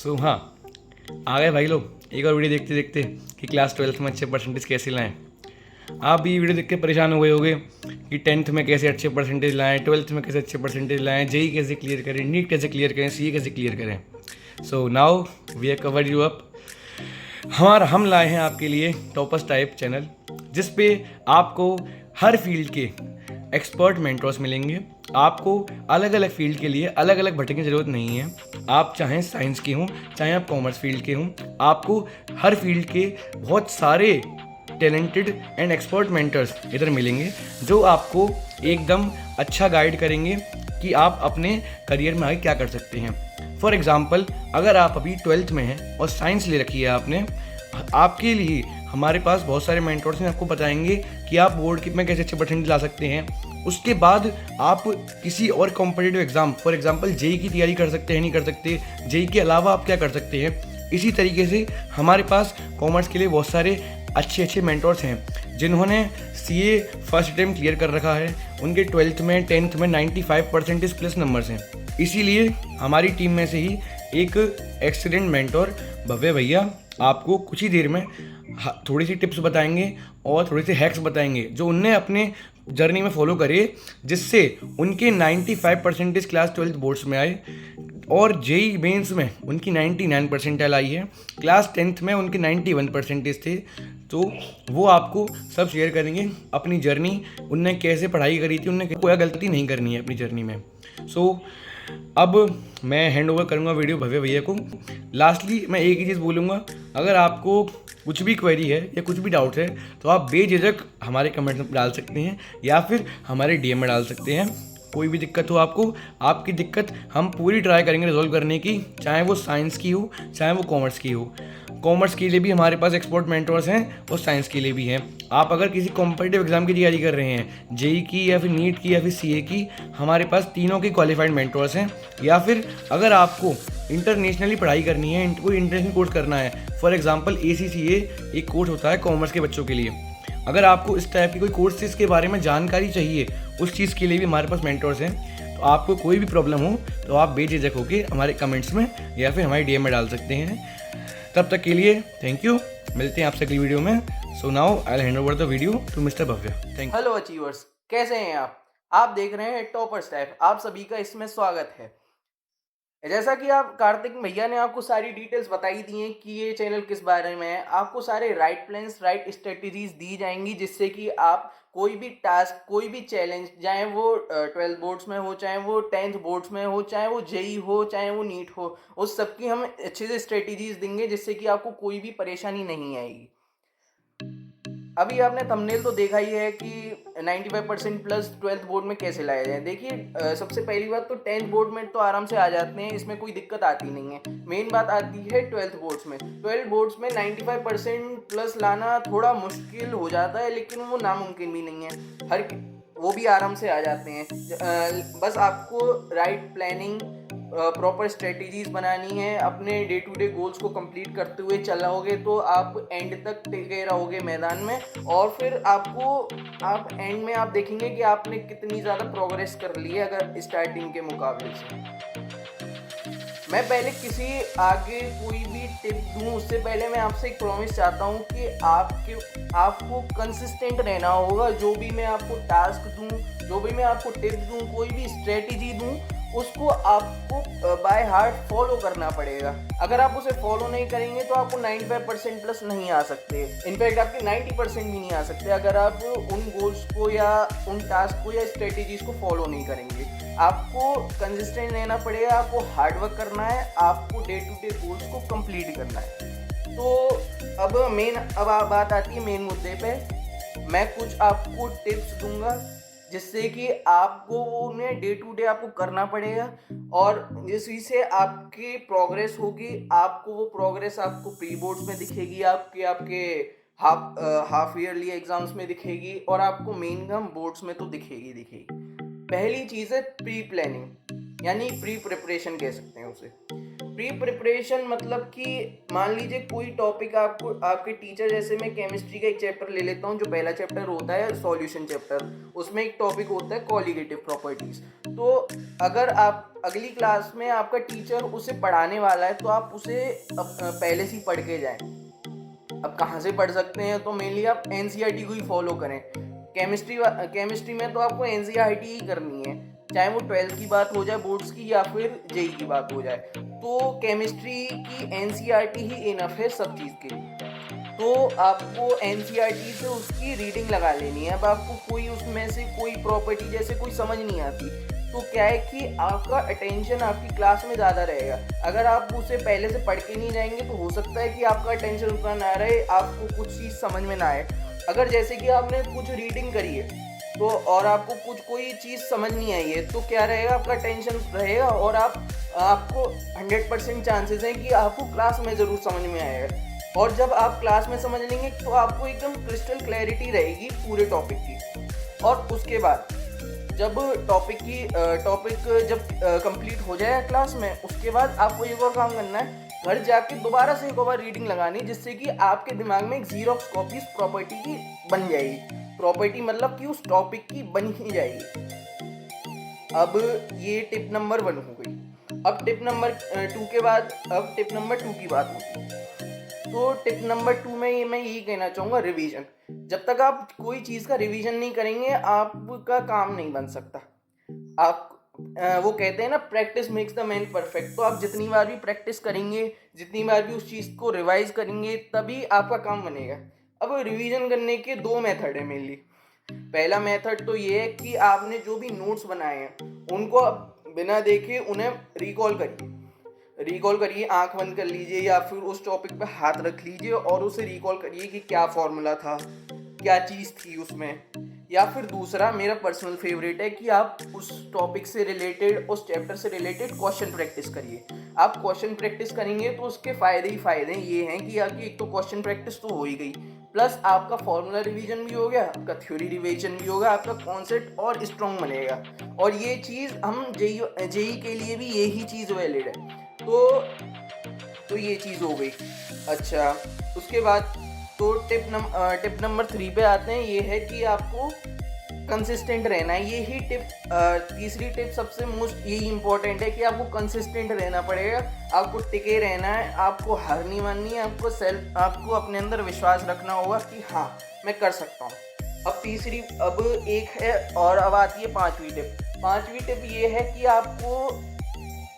हाँ, आ गए भाई लोग एक और वीडियो देखते देखते कि क्लास 12th में अच्छे परसेंटेज कैसे लाएं। आप भी वीडियो देख के परेशान हो गए होगे कि 10th में कैसे अच्छे परसेंटेज लाएं, 12th में कैसे अच्छे परसेंटेज लाएं, जेई कैसे क्लियर करें, नीट कैसे क्लियर करें, सीए कैसे क्लियर करें। So now we have covered you up. हम लाए हैं आपके लिए टॉपर्स टाइप चैनल, जिस पे आपको हर फील्ड के एक्सपर्ट मेंटर्स मिलेंगे। आपको अलग अलग फील्ड के लिए अलग अलग भटकने की ज़रूरत नहीं है। आप चाहें साइंस के हों, चाहे आप कॉमर्स फील्ड के हों, आपको हर फील्ड के बहुत सारे टैलेंटेड एंड एक्सपर्ट मेंटर्स इधर मिलेंगे, जो आपको एकदम अच्छा गाइड करेंगे कि आप अपने करियर में आगे क्या कर सकते हैं। फॉर एग्ज़ाम्पल, अगर आप अभी 12th में हैं और साइंस ले रखी है आपने, आपके लिए हमारे पास बहुत सारे मेंटर्स हैं, आपको बताएंगे कि आप बोर्ड में कैसे अच्छे परसेंटेज ला सकते हैं। उसके बाद आप किसी और competitive exam, for example JE की तैयारी कर सकते हैं, नहीं कर सकते, जेई के अलावा आप क्या कर सकते हैं। इसी तरीके से हमारे पास कॉमर्स के लिए बहुत सारे अच्छे मेंटर्स हैं, जिन्होंने सीए फर्स्ट अटेम्प्ट क्लियर कर रखा है। उनके 12th में 10th में 95% प्लस नंबर्स हैं। इसीलिए हमारी टीम में से ही एक एक्सीलेंट मेंटर भव्य भैया आपको कुछ ही देर में थोड़ी सी टिप्स बताएंगे और थोड़े से हैक्स बताएंगे, जो उनने अपने जर्नी में फॉलो करे, जिससे उनके 95% क्लास 12th बोर्ड्स में आए और जेई मेंस में उनकी 99 परसेंटाइल आई है। क्लास 10th में उनके 91% थे। तो वो आपको सब शेयर करेंगे अपनी जर्नी, उनने कैसे पढ़ाई करी थी, उनने कोई गलती नहीं करनी है अपनी जर्नी में। अब मैं हैंड ओवर करूँगा वीडियो भव्य भैया को। लास्टली मैं एक ही चीज़ बोलूँगा, अगर आपको कुछ भी क्वेरी है या कुछ भी डाउट है तो आप बेझिझक हमारे कमेंट में डाल सकते हैं या फिर हमारे डीएम में डाल सकते हैं। कोई भी दिक्कत हो आपको, आपकी दिक्कत हम पूरी ट्राई करेंगे रिजॉल्व करने की, चाहे वो साइंस की हो चाहे वो कॉमर्स की हो। कॉमर्स के लिए भी हमारे पास एक्सपर्ट मेंटर्स हैं और साइंस के लिए भी हैं। आप अगर किसी कॉम्पिटिटिव एग्जाम की तैयारी कर रहे हैं, जेई की या फिर नीट की या फिर सीए की, हमारे पास तीनों के क्वालिफाइड मेंटर्स हैं। या फिर अगर आपको इंटरनेशनली पढ़ाई करनी है, कोई इंटरनेशनल कोर्स करना है, फॉर एग्जांपल ACCA एक कोर्स होता है कॉमर्स के बच्चों के लिए, अगर आपको इस टाइप की कोई कोर्सेज के बारे में जानकारी चाहिए, उस चीज़ के लिए भी हमारे पास मेंटर्स हैं। तो आपको कोई भी प्रॉब्लम हो तो आप बेझिझक होकर हमारे कमेंट्स में या फिर हमारे डीएम में डाल सकते हैं। तब तक के लिए थैंक यू, मिलते हैं आपसे अगली वीडियो में। So now I hand over the video to mister Bhavya. Thank you. Hello achievers, कैसे हैं आप देख रहे हैं टॉपर्स टाइप। आप सभी का इसमें स्वागत है। जैसा कि आप कार्तिक भैया ने आपको सारी डिटेल्स बताई दी हैं कि ये चैनल किस बारे में है। आपको सारे राइट प्लान्स, राइट स्ट्रेटजीज दी जाएंगी, जिससे कि आप कोई भी टास्क, कोई भी चैलेंज, चाहे वो 12 बोर्ड्स में हो, चाहे वो 10th बोर्ड्स में हो, चाहे वो जेई हो, चाहे वो नीट हो, उस सब की हम अच्छे से स्ट्रेटजीज देंगे, जिससे कि आपको कोई भी परेशानी नहीं आएगी। अभी आपने थंबनेल तो देखा ही है कि 95% प्लस 12th बोर्ड में कैसे लाए जाए। देखिए, सबसे पहली बात तो 10th बोर्ड में तो आराम से आ जाते हैं, इसमें कोई दिक्कत आती नहीं है। मेन बात आती है 12th बोर्ड्स में। 12 बोर्ड्स में 95% प्लस लाना थोड़ा मुश्किल हो जाता है, लेकिन वो नामुमकिन भी नहीं है। वो भी आराम से आ जाते हैं। बस आपको राइट प्लानिंग, प्रॉपर स्ट्रेटजीज बनानी है। अपने डे टू डे गोल्स को कंप्लीट करते हुए चलाओगे तो आप एंड तक टिके रहोगे मैदान में। और फिर आप एंड में आप देखेंगे कि आपने कितनी ज़्यादा प्रोग्रेस कर ली है अगर स्टार्टिंग के मुकाबले से। मैं पहले किसी आगे कोई भी टिप दूं उससे पहले मैं आपसे एक प्रॉमिस चाहता हूं कि आपको कंसिस्टेंट रहना होगा। जो भी मैं आपको टास्क दूं, जो भी मैं आपको टिप दूं, कोई भी स्ट्रेटजी दूं, उसको आपको बाय हार्ट फॉलो करना पड़ेगा। अगर आप उसे फॉलो नहीं करेंगे तो आपको 95% प्लस नहीं आ सकते। इनफैक्ट आपके 90% भी नहीं आ सकते अगर आप उन गोल्स को या उन टास्क को या स्ट्रेटजीज को फॉलो नहीं करेंगे। आपको कंसिस्टेंट रहना पड़ेगा, आपको हार्ड वर्क करना है, आपको डे टू डे गोल्स को कंप्लीट करना है। तो अब बात आती है मेन मुद्दे पे। मैं कुछ आपको टिप्स दूंगा जिससे कि आपको उन्हें डे टू डे आपको करना पड़ेगा, और इसी से आपकी प्रोग्रेस होगी। आपको वो प्रोग्रेस आपको प्री बोर्ड्स में दिखेगी, आपके हाफ ईयरली एग्जाम्स में दिखेगी, और आपको मेन एग्जाम बोर्ड्स में तो दिखेगी। पहली चीज़ है प्री प्लानिंग, यानी प्री प्रिपरेशन कह सकते हैं उसे। प्री प्रिपरेशन मतलब कि मान लीजिए कोई टॉपिक आपको आपके टीचर, जैसे मैं केमिस्ट्री का एक चैप्टर ले लेता हूँ, जो पहला चैप्टर होता है सॉल्यूशन चैप्टर, उसमें एक टॉपिक होता है कॉलिगेटिव प्रॉपर्टीज। तो अगर आप अगली क्लास में आपका टीचर उसे पढ़ाने वाला है तो आप उसे पहले से ही पढ़ के जाएं। अब कहाँ से पढ़ सकते हैं, तो मेनली आप एनसीईआरटी को ही फॉलो करें। केमिस्ट्री में तो आपको एनसीईआरटी ही करनी है, चाहे वो 12th की बात हो जाए बोर्ड्स की या फिर जेई की बात हो जाए। तो केमिस्ट्री की एनसीईआरटी ही इनफ है सब चीज़ के लिए। तो आपको एनसीईआरटी से उसकी रीडिंग लगा लेनी है। अब आपको कोई उसमें से कोई प्रॉपर्टी जैसे कोई समझ नहीं आती, तो क्या है कि आपका अटेंशन आपकी क्लास में ज़्यादा रहेगा। अगर आप उसे पहले से पढ़ के नहीं जाएंगे तो हो सकता है कि आपका अटेंशन उतना ना रहे, आपको कुछ चीज़ समझ में ना आए। अगर जैसे कि आपने कुछ रीडिंग करी है तो और आपको कोई चीज़ समझ नहीं आई है, तो क्या रहेगा, आपका टेंशन रहेगा और आपको 100% चांसेस हैं कि आपको क्लास में ज़रूर समझ में आएगा। और जब आप क्लास में समझ लेंगे तो आपको एकदम क्रिस्टल क्लैरिटी रहेगी पूरे टॉपिक की। और उसके बाद जब टॉपिक जब कंप्लीट हो जाए क्लास में, उसके बाद आपको एक और काम करना है, घर जाके दोबारा से एक बार रीडिंग लगानी, जिससे कि आपके दिमाग में एक जीरोक्स कॉपी प्रॉपर्टी की बन जाएगी। प्रॉपर्टी मतलब कि उस टॉपिक की बन ही जाएगी। अब ये टिप नंबर 1 हो गई। अब टिप नंबर 2 के बाद अब टिप नंबर 2 की बात होती है। तो टिप नंबर 2 में मैं यही कहना चाहूँगा, रिवीजन। जब तक आप कोई चीज़ का रिवीजन नहीं करेंगे आपका काम नहीं बन सकता। आप वो कहते हैं ना, practice makes the man perfect. तो आप जितनी बार भी प्रैक्टिस करेंगे, जितनी बार भी उस चीज़ को रिवाइज करेंगे, तभी आपका काम बनेगा। अब रिवीजन करने के 2 मेथड है मेनली। पहला मेथड तो ये है कि आपने जो भी नोट्स बनाए हैं उनको बिना देखे उन्हें रिकॉल करिए, आंख बंद कर लीजिए या फिर उस टॉपिक पे हाथ रख लीजिए और उसे रिकॉल करिए कि क्या फॉर्मूला था, क्या चीज़ थी उसमें। या फिर दूसरा मेरा पर्सनल फेवरेट है कि आप उस टॉपिक से रिलेटेड, उस चैप्टर से रिलेटेड क्वेश्चन प्रैक्टिस करिए। आप क्वेश्चन प्रैक्टिस करेंगे तो उसके फ़ायदे ही फ़ायदे ये हैं कि आपकी एक तो क्वेश्चन प्रैक्टिस तो हो ही गई, प्लस आपका फॉर्मूला रिवीजन भी हो गया, आपका थ्योरी रिवीजन भी होगा, आपका कॉन्सेप्ट और स्ट्रॉन्ग बनेगा। और ये चीज़ हम जेई के लिए भी यही चीज़ वैलिड है। तो ये चीज़ हो गई। अच्छा, उसके बाद तो टिप नंबर 3 पे आते हैं। ये है कि आपको कंसिस्टेंट रहना है। यही तीसरी टिप सबसे मोस्ट यही इंपॉर्टेंट है कि आपको कंसिस्टेंट रहना पड़ेगा, आपको टिके रहना है, आपको हार नहीं माननी है, आपको अपने अंदर विश्वास रखना होगा कि हाँ मैं कर सकता हूँ। अब एक है और अब आती है 5वीं टिप। 5वीं टिप ये है कि आपको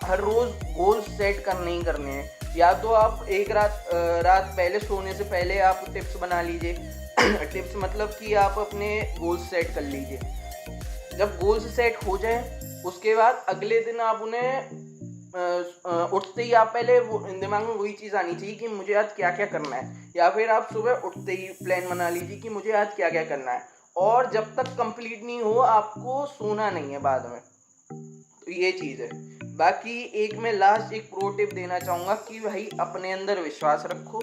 हर रोज़ गोल सेट करने ही करने हैं। या तो आप एक रात पहले सोने से पहले आप टिप्स बना लीजिए। टिप्स मतलब कि आप अपने गोल्स सेट कर लीजिए। जब गोल्स सेट हो जाए उसके बाद अगले दिन आप उन्हें उठते ही आप पहले दिमाग में वही चीज़ आनी चाहिए कि मुझे आज क्या क्या करना है। या फिर आप सुबह उठते ही प्लान बना लीजिए कि मुझे आज क्या क्या करना है, और जब तक कंप्लीट नहीं हो आपको सोना नहीं है बाद में। तो ये चीज़ है। बाकी मैं लास्ट एक प्रो टिप देना चाहूँगा कि भाई अपने अंदर विश्वास रखो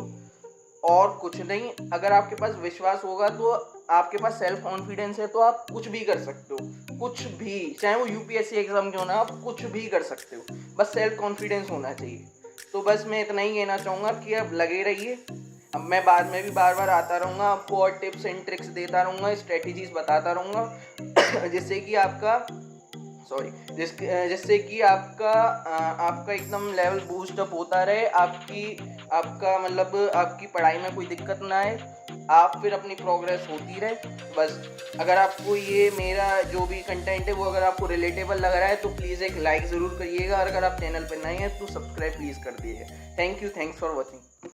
और कुछ नहीं। अगर आपके पास विश्वास होगा तो आपके पास सेल्फ कॉन्फिडेंस है तो आप कुछ भी कर सकते हो, कुछ भी, चाहे वो यूपीएससी एग्जाम क्यों ना, आप कुछ भी कर सकते हो, बस सेल्फ कॉन्फिडेंस होना चाहिए। तो बस मैं इतना ही कहना चाहूँगा कि अब लगे रहिए। अब मैं बाद में भी बार बार आता रहूँगा, आपको और टिप्स एंड ट्रिक्स देता रहूँगा, स्ट्रेटजीज बताता रहूँगा जिससे कि आपका एकदम लेवल बूस्ट अप होता रहे, आपकी पढ़ाई में कोई दिक्कत ना आए, आप फिर अपनी प्रोग्रेस होती रहे। बस अगर आपको ये मेरा जो भी कंटेंट है वो अगर आपको रिलेटेबल लग रहा है तो प्लीज़ एक लाइक ज़रूर करिएगा, और अगर आप चैनल पर नए हैं तो सब्सक्राइब प्लीज़ कर दीजिए। Thank you, thanks for watching.